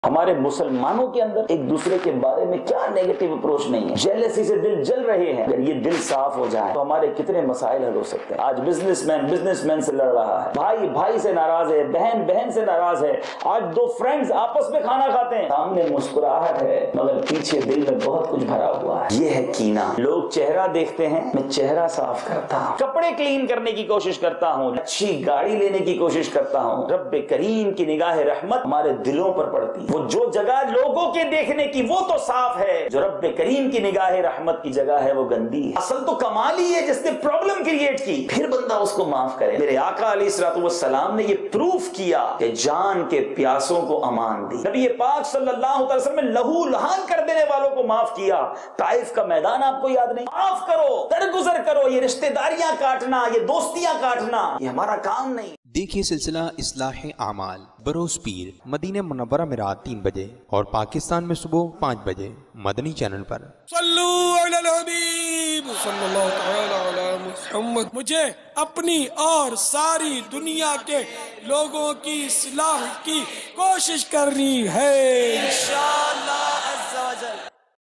ہمارے مسلمانوں کے اندر ایک دوسرے کے بارے میں کیا نیگیٹو اپروچ نہیں ہے، جیلسی سے دل جل رہے ہیں. اگر یہ دل صاف ہو جائے تو ہمارے کتنے مسائل حل ہو سکتے ہیں. آج بزنس مین سے لڑ رہا ہے، بھائی سے ناراض ہے، بہن سے ناراض ہے. آج دو فرینڈز آپس میں کھانا کھاتے ہیں، سامنے مسکراہٹ ہے مگر پیچھے دل میں بہت کچھ بھرا ہوا ہے. یہ ہے کینہ. لوگ چہرہ دیکھتے ہیں، میں چہرہ صاف کرتا ہوں، کپڑے کلین کرنے کی کوشش کرتا ہوں، اچھی گاڑی لینے کی کوشش کرتا ہوں. رب کریم کی نگاہ رحمت ہمارے دلوں پر پڑتی ہے. وہ جو جگہ لوگوں کے دیکھنے کی وہ تو صاف ہے، جو رب کریم کی نگاہ رحمت کی جگہ ہے وہ گندی ہے. اصل تو کمال ہی ہے جس نے پرابلم کریٹ کی پھر بندہ اس کو معاف کرے. میرے آقا علیہ الصلوۃ والسلام نے یہ پروف کیا کہ جان کے پیاسوں کو امان دی. نبی پاک صلی اللہ علیہ وسلم نے لہو لہان کر دینے والوں کو معاف کیا. طائف کا میدان آپ کو یاد نہیں؟ معاف کرو، درگزر کرو. یہ رشتہ داریاں کاٹنا، یہ دوستیاں کاٹنا یہ ہمارا کام نہیں. دیکھیے سلسلہ اصلاح اعمال بروز پیر، مدینہ منورہ میں رات 3 بجے اور پاکستان میں صبح 5 بجے مدنی چینل پر. صلو علی الحبیب صلی اللہ تعالی علی محمد. مجھے اپنی اور ساری دنیا کے لوگوں کی اصلاح کی کوشش کرنی ہے انشاءاللہ.